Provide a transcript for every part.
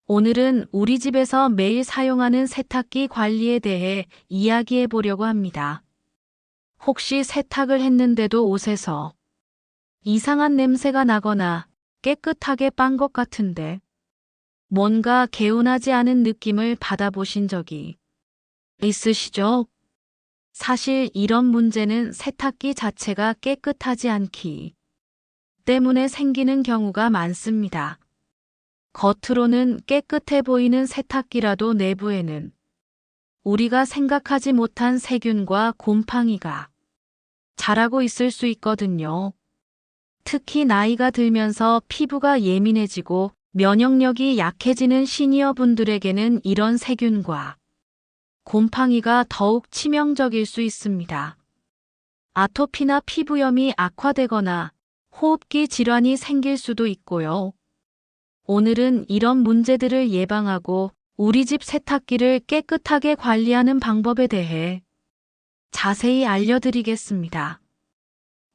오늘은 우리 집에서 매일 사용하는 세탁기 관리에 대해 이야기해 보려고 합니다. 혹시 세탁을 했는데도 옷에서 이상한 냄새가 나거나 깨끗하게 빤 것 같은데 뭔가 개운하지 않은 느낌을 받아보신 적이 있으시죠? 사실 이런 문제는 세탁기 자체가 깨끗하지 않기 때문에 생기는 경우가 많습니다. 겉으로는 깨끗해 보이는 세탁기라도 내부에는 우리가 생각하지 못한 세균과 곰팡이가 자라고 있을 수 있거든요. 특히 나이가 들면서 피부가 예민해지고 면역력이 약해지는 시니어 분들에게는 이런 세균과 곰팡이가 더욱 치명적일 수 있습니다. 아토피나 피부염이 악화되거나 호흡기 질환이 생길 수도 있고요. 오늘은 이런 문제들을 예방하고 우리 집 세탁기를 깨끗하게 관리하는 방법에 대해 자세히 알려드리겠습니다.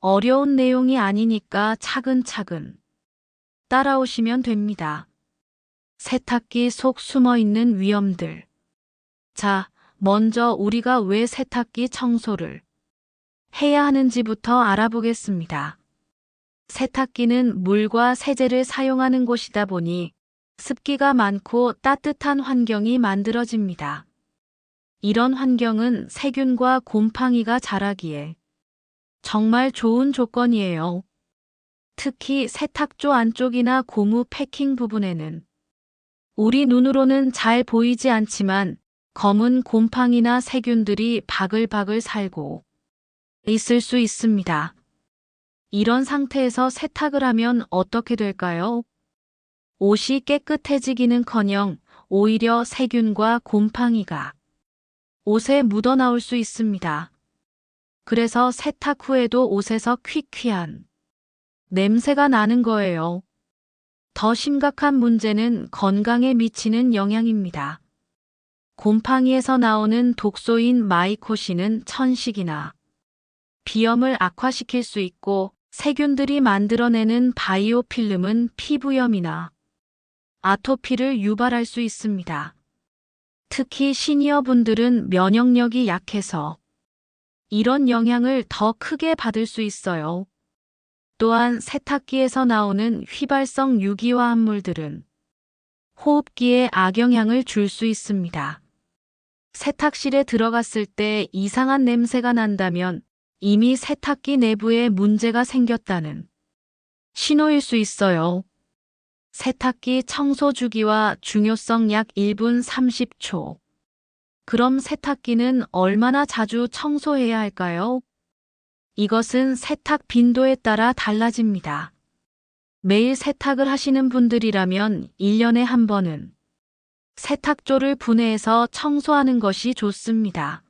어려운 내용이 아니니까 차근차근 따라오시면 됩니다. 세탁기 속 숨어 있는 위험들. 자, 먼저 우리가 왜 세탁기 청소를 해야 하는지부터 알아보겠습니다. 세탁기는 물과 세제를 사용하는 곳이다 보니 습기가 많고 따뜻한 환경이 만들어집니다. 이런 환경은 세균과 곰팡이가 자라기에 정말 좋은 조건이에요. 특히 세탁조 안쪽이나 고무 패킹 부분에는 우리 눈으로는 잘 보이지 않지만 검은 곰팡이나 세균들이 바글바글 살고 있을 수 있습니다. 이런 상태에서 세탁을 하면 어떻게 될까요? 옷이 깨끗해지기는커녕 오히려 세균과 곰팡이가 옷에 묻어나올 수 있습니다. 그래서 세탁 후에도 옷에서 퀴퀴한 냄새가 나는 거예요. 더 심각한 문제는 건강에 미치는 영향입니다. 곰팡이에서 나오는 독소인 마이코신은 천식이나 비염을 악화시킬 수 있고 세균들이 만들어내는 바이오필름은 피부염이나 아토피를 유발할 수 있습니다. 특히 시니어 분들은 면역력이 약해서 이런 영향을 더 크게 받을 수 있어요. 또한 세탁기에서 나오는 휘발성 유기화합물들은 호흡기에 악영향을 줄 수 있습니다. 세탁실에 들어갔을 때 이상한 냄새가 난다면 이미 세탁기 내부에 문제가 생겼다는 신호일 수 있어요. 세탁기 청소 주기와 중요성 약 1분 30초. 그럼 세탁기는 얼마나 자주 청소해야 할까요? 이것은 세탁 빈도에 따라 달라집니다. 매일 세탁을 하시는 분들이라면 1년에 한 번은 세탁조를 분해해서 청소하는 것이 좋습니다.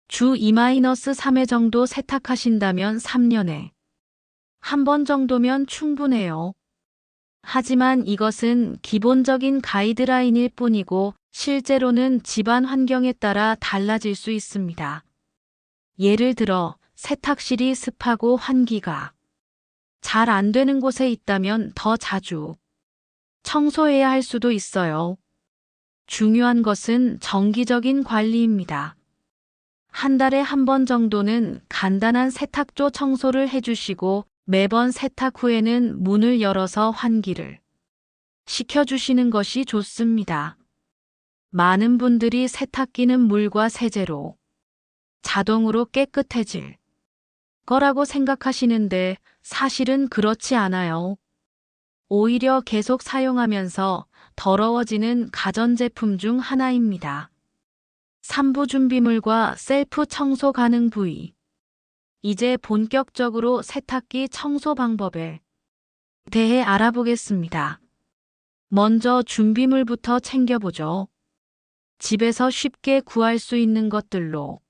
주 2-3회 정도 세탁하신다면 3년에 한 번 정도면 충분해요. 하지만 이것은 기본적인 가이드라인일 뿐이고 실제로는 집안 환경에 따라 달라질 수 있습니다. 예를 들어 세탁실이 습하고 환기가 잘 안 되는 곳에 있다면 더 자주 청소해야 할 수도 있어요. 중요한 것은 정기적인 관리입니다. 한 달에 한 번 정도는 간단한 세탁조 청소를 해주시고 매번 세탁 후에는 문을 열어서 환기를 시켜주시는 것이 좋습니다. 많은 분들이 세탁기는 물과 세제로 자동으로 깨끗해질 거라고 생각하시는데 사실은 그렇지 않아요. 오히려 계속 사용하면서 더러워지는 가전제품 중 하나입니다. 산부 준비물과 셀프 청소 가능 부위. 이제 본격적으로 세탁기 청소 방법에 대해 알아보겠습니다. 먼저 준비물부터 챙겨보죠. 집에서 쉽게 구할 수 있는 것들로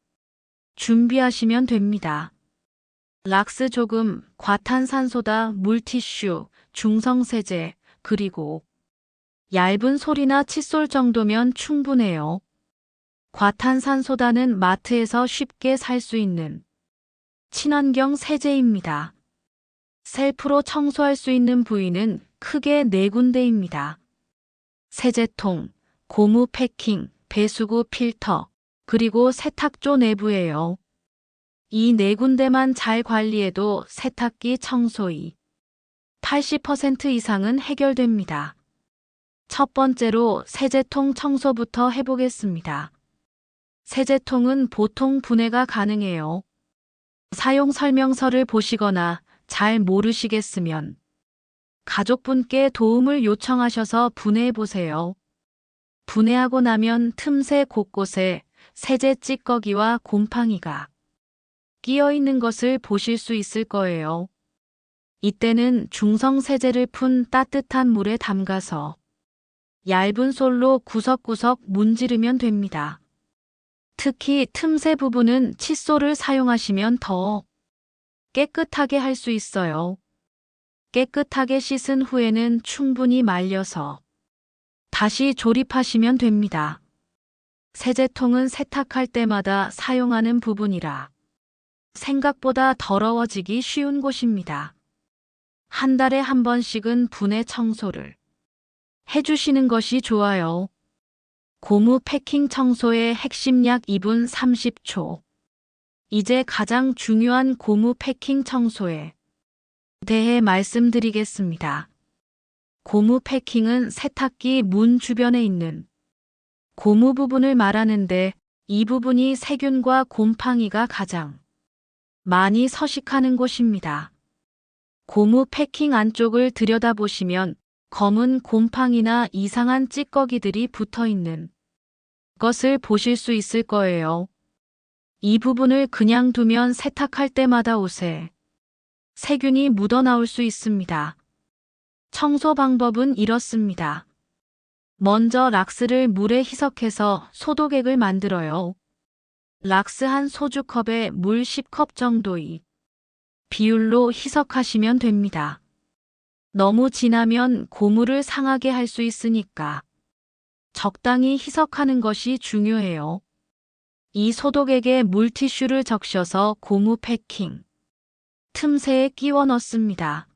준비하시면 됩니다. 락스 조금, 과탄산소다, 물티슈, 중성세제, 그리고 얇은 솔이나 칫솔 정도면 충분해요. 과탄산소다는 마트에서 쉽게 살 수 있는 친환경 세제입니다. 셀프로 청소할 수 있는 부위는 크게 4군데입니다. 세제통, 고무 패킹, 배수구 필터, 그리고 세탁조 내부예요. 이 네 군데만 잘 관리해도 세탁기 청소이 80% 이상은 해결됩니다. 첫 번째로 세제통 청소부터 해보겠습니다. 세제통은 보통 분해가 가능해요. 사용 설명서를 보시거나 잘 모르시겠으면 가족분께 도움을 요청하셔서 분해해 보세요. 분해하고 나면 틈새 곳곳에 세제 찌꺼기와 곰팡이가 끼어 있는 것을 보실 수 있을 거예요. 이때는 중성 세제를 푼 따뜻한 물에 담가서 얇은 솔로 구석구석 문지르면 됩니다. 특히 틈새 부분은 칫솔을 사용하시면 더 깨끗하게 할 수 있어요. 깨끗하게 씻은 후에는 충분히 말려서 다시 조립하시면 됩니다. 세제통은 세탁할 때마다 사용하는 부분이라 생각보다 더러워지기 쉬운 곳입니다. 한 달에 한 번씩은 분해 청소를 해주시는 것이 좋아요. 고무 패킹 청소의 핵심 약 2분 30초. 이제 가장 중요한 고무 패킹 청소에 대해 말씀드리겠습니다. 고무 패킹은 세탁기 문 주변에 있는 고무 부분을 말하는데 이 부분이 세균과 곰팡이가 가장 많이 서식하는 곳입니다. 고무 패킹 안쪽을 들여다보시면 검은 곰팡이나 이상한 찌꺼기들이 붙어 있는 것을 보실 수 있을 거예요. 이 부분을 그냥 두면 세탁할 때마다 옷에 세균이 묻어나올 수 있습니다. 청소 방법은 이렇습니다. 먼저 락스를 물에 희석해서 소독액을 만들어요. 락스 한 소주컵에 물 10컵 정도의 비율로 희석하시면 됩니다. 너무 진하면 고무를 상하게 할 수 있으니까 적당히 희석하는 것이 중요해요. 이 소독액에 물티슈를 적셔서 고무 패킹 틈새에 끼워 넣습니다.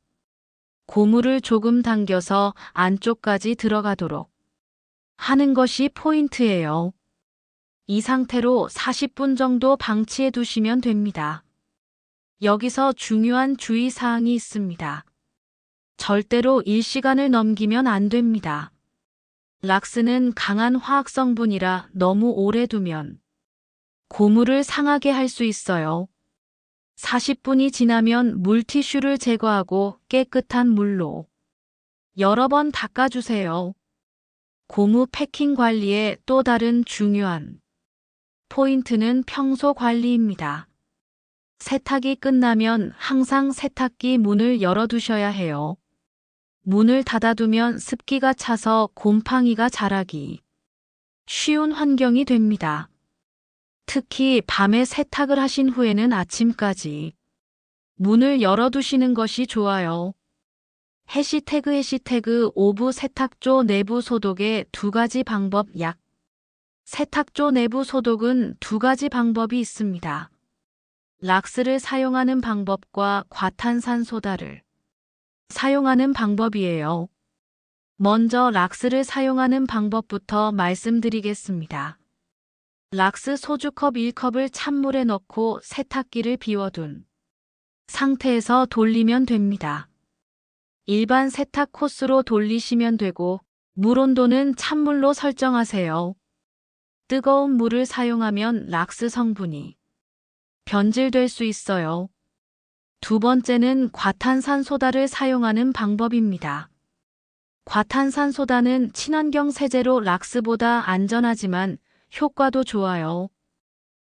고무를 조금 당겨서 안쪽까지 들어가도록 하는 것이 포인트예요. 이 상태로 40분 정도 방치해 두시면 됩니다. 여기서 중요한 주의사항이 있습니다. 절대로 1시간을 넘기면 안 됩니다. 락스는 강한 화학 성분이라 너무 오래 두면 고무를 상하게 할 수 있어요. 40분이 지나면 물티슈를 제거하고 깨끗한 물로 여러 번 닦아주세요. 고무 패킹 관리의 또 다른 중요한 포인트는 평소 관리입니다. 세탁이 끝나면 항상 세탁기 문을 열어두셔야 해요. 문을 닫아두면 습기가 차서 곰팡이가 자라기 쉬운 환경이 됩니다. 특히 밤에 세탁을 하신 후에는 아침까지 문을 열어두시는 것이 좋아요. 해시태그 오브 세탁조 내부 소독의 두 가지 방법 약 세탁조 내부 소독은 두 가지 방법이 있습니다. 락스를 사용하는 방법과 과탄산소다를 사용하는 방법이에요. 먼저 락스를 사용하는 방법부터 말씀드리겠습니다. 락스 소주컵 1컵을 찬물에 넣고 세탁기를 비워둔 상태에서 돌리면 됩니다. 일반 세탁 코스로 돌리시면 되고 물 온도는 찬물로 설정하세요. 뜨거운 물을 사용하면 락스 성분이 변질될 수 있어요. 두 번째는 과탄산소다를 사용하는 방법입니다. 과탄산소다는 친환경 세제로 락스보다 안전하지만 효과도 좋아요.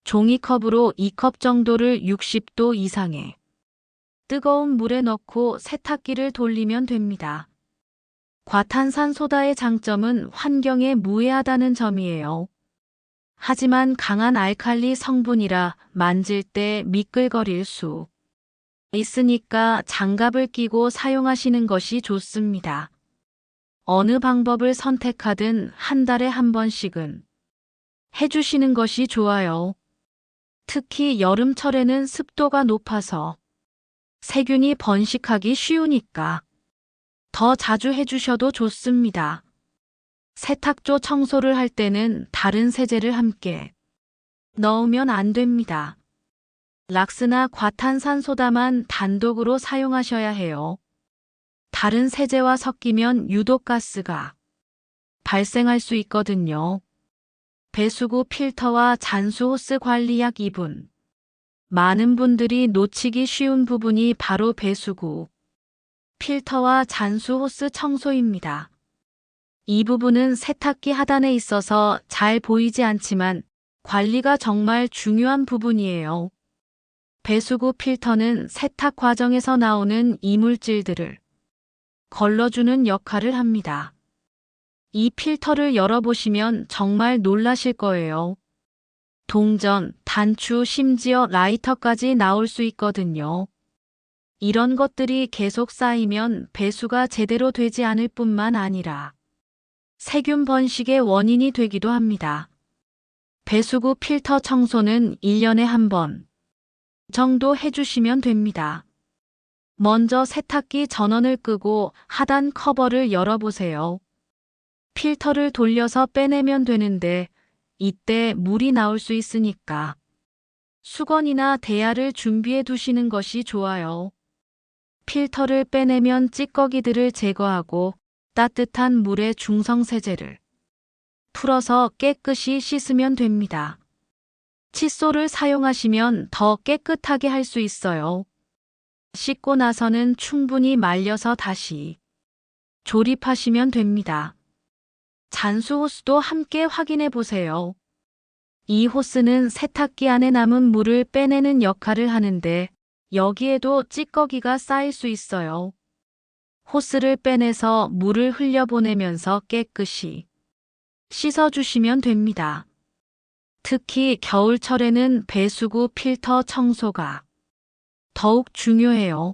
종이컵으로 2컵 정도를 60도 이상의 뜨거운 물에 넣고 세탁기를 돌리면 됩니다. 과탄산소다의 장점은 환경에 무해하다는 점이에요. 하지만 강한 알칼리 성분이라 만질 때 미끌거릴 수 있으니까 장갑을 끼고 사용하시는 것이 좋습니다. 어느 방법을 선택하든 한 달에 한 번씩은 해주시는 것이 좋아요. 특히 여름철에는 습도가 높아서 세균이 번식하기 쉬우니까 더 자주 해주셔도 좋습니다. 세탁조 청소를 할 때는 다른 세제를 함께 넣으면 안 됩니다. 락스나 과탄산소다만 단독으로 사용하셔야 해요. 다른 세제와 섞이면 유독가스가 발생할 수 있거든요. 배수구 필터와 잔수 호스 관리 약 2분. 많은 분들이 놓치기 쉬운 부분이 바로 배수구 필터와 잔수 호스 청소입니다. 이 부분은 세탁기 하단에 있어서 잘 보이지 않지만 관리가 정말 중요한 부분이에요. 배수구 필터는 세탁 과정에서 나오는 이물질들을 걸러주는 역할을 합니다. 이 필터를 열어보시면 정말 놀라실 거예요. 동전, 단추, 심지어 라이터까지 나올 수 있거든요. 이런 것들이 계속 쌓이면 배수가 제대로 되지 않을 뿐만 아니라 세균 번식의 원인이 되기도 합니다. 배수구 필터 청소는 1년에 한 번 정도 해주시면 됩니다. 먼저 세탁기 전원을 끄고 하단 커버를 열어보세요. 필터를 돌려서 빼내면 되는데 이때 물이 나올 수 있으니까 수건이나 대야를 준비해 두시는 것이 좋아요. 필터를 빼내면 찌꺼기들을 제거하고 따뜻한 물에 중성세제를 풀어서 깨끗이 씻으면 됩니다. 칫솔을 사용하시면 더 깨끗하게 할 수 있어요. 씻고 나서는 충분히 말려서 다시 조립하시면 됩니다. 잔수 호스도 함께 확인해 보세요. 이 호스는 세탁기 안에 남은 물을 빼내는 역할을 하는데 여기에도 찌꺼기가 쌓일 수 있어요. 호스를 빼내서 물을 흘려보내면서 깨끗이 씻어주시면 됩니다. 특히 겨울철에는 배수구 필터 청소가 더욱 중요해요.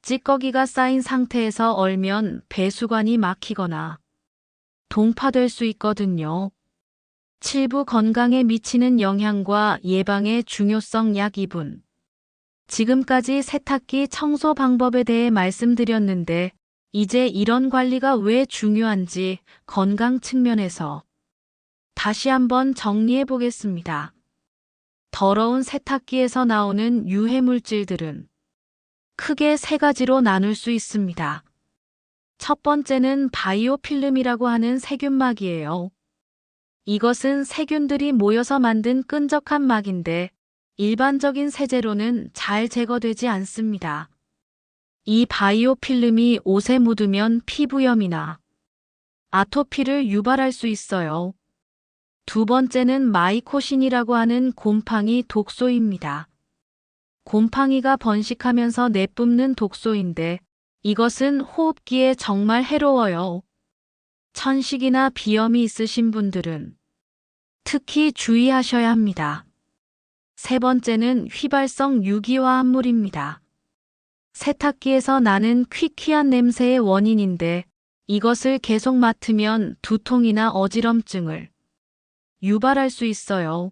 찌꺼기가 쌓인 상태에서 얼면 배수관이 막히거나 동파될 수 있거든요. 칠부 건강에 미치는 영향과 예방의 중요성 약 2분. 지금까지 세탁기 청소 방법에 대해 말씀드렸는데 이제 이런 관리가 왜 중요한지 건강 측면에서 다시 한번 정리해 보겠습니다. 더러운 세탁기에서 나오는 유해 물질들은 크게 세 가지로 나눌 수 있습니다. 첫 번째는 바이오 필름이라고 하는 세균막이에요. 이것은 세균들이 모여서 만든 끈적한 막인데 일반적인 세제로는 잘 제거되지 않습니다. 이 바이오 필름이 옷에 묻으면 피부염이나 아토피를 유발할 수 있어요. 두 번째는 마이코신이라고 하는 곰팡이 독소입니다. 곰팡이가 번식하면서 내뿜는 독소인데 이것은 호흡기에 정말 해로워요. 천식이나 비염이 있으신 분들은 특히 주의하셔야 합니다. 세 번째는 휘발성 유기화합물입니다. 세탁기에서 나는 퀴퀴한 냄새의 원인인데 이것을 계속 맡으면 두통이나 어지럼증을 유발할 수 있어요.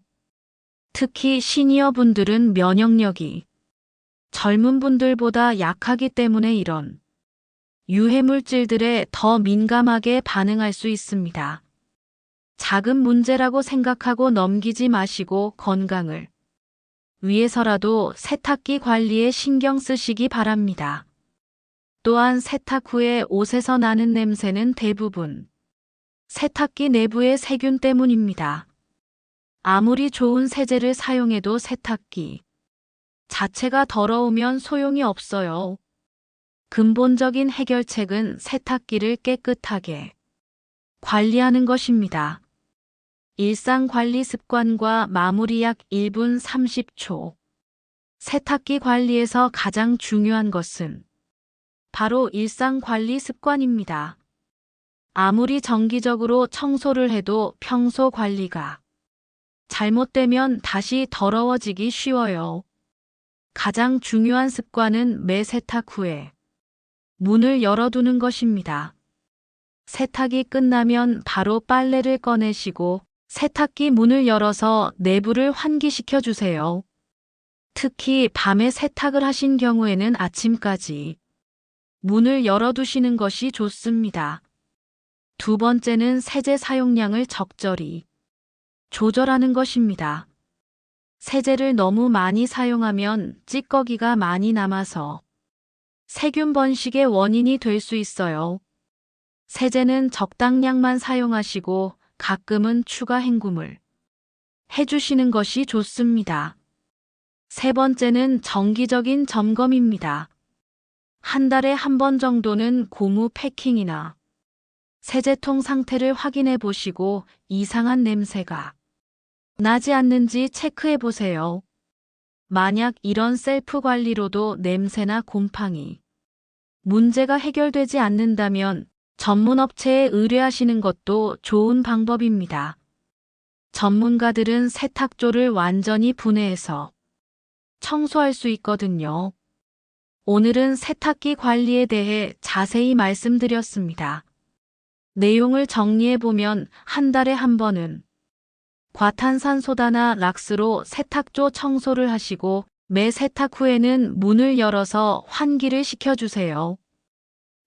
특히 시니어 분들은 면역력이 젊은 분들보다 약하기 때문에 이런 유해물질들에 더 민감하게 반응할 수 있습니다. 작은 문제라고 생각하고 넘기지 마시고 건강을 위해서라도 세탁기 관리에 신경 쓰시기 바랍니다. 또한 세탁 후에 옷에서 나는 냄새는 대부분 세탁기 내부의 세균 때문입니다. 아무리 좋은 세제를 사용해도 세탁기 자체가 더러우면 소용이 없어요. 근본적인 해결책은 세탁기를 깨끗하게 관리하는 것입니다. 일상 관리 습관과 마무리 약 1분 30초. 세탁기 관리에서 가장 중요한 것은 바로 일상 관리 습관입니다. 아무리 정기적으로 청소를 해도 평소 관리가 잘못되면 다시 더러워지기 쉬워요. 가장 중요한 습관은 매 세탁 후에 문을 열어두는 것입니다. 세탁이 끝나면 바로 빨래를 꺼내시고 세탁기 문을 열어서 내부를 환기시켜 주세요. 특히 밤에 세탁을 하신 경우에는 아침까지 문을 열어두시는 것이 좋습니다. 두 번째는 세제 사용량을 적절히 조절하는 것입니다. 세제를 너무 많이 사용하면 찌꺼기가 많이 남아서 세균 번식의 원인이 될 수 있어요. 세제는 적당량만 사용하시고 가끔은 추가 헹굼을 해주시는 것이 좋습니다. 세 번째는 정기적인 점검입니다. 한 달에 한 번 정도는 고무 패킹이나 세제통 상태를 확인해 보시고 이상한 냄새가 나지 않는지 체크해 보세요. 만약 이런 셀프 관리로도 냄새나 곰팡이 문제가 해결되지 않는다면 전문 업체에 의뢰하시는 것도 좋은 방법입니다. 전문가들은 세탁조를 완전히 분해해서 청소할 수 있거든요. 오늘은 세탁기 관리에 대해 자세히 말씀드렸습니다. 내용을 정리해 보면 한 달에 한 번은 과탄산소다나 락스로 세탁조 청소를 하시고 매 세탁 후에는 문을 열어서 환기를 시켜주세요.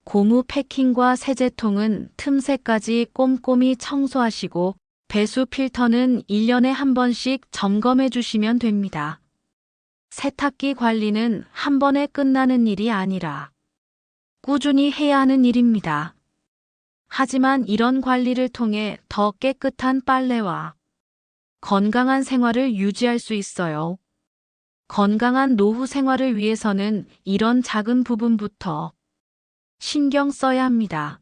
고무 패킹과 세제통은 틈새까지 꼼꼼히 청소하시고 배수 필터는 1년에 한 번씩 점검해 주시면 됩니다. 세탁기 관리는 한 번에 끝나는 일이 아니라 꾸준히 해야 하는 일입니다. 하지만 이런 관리를 통해 더 깨끗한 빨래와 건강한 생활을 유지할 수 있어요. 건강한 노후 생활을 위해서는 이런 작은 부분부터 신경 써야 합니다.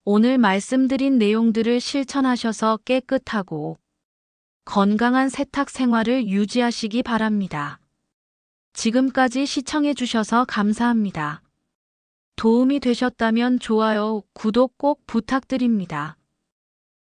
오늘 말씀드린 내용들을 실천하셔서 깨끗하고 건강한 세탁 생활을 유지하시기 바랍니다. 지금까지 시청해 주셔서 감사합니다. 도움이 되셨다면 좋아요, 구독 꼭 부탁드립니다.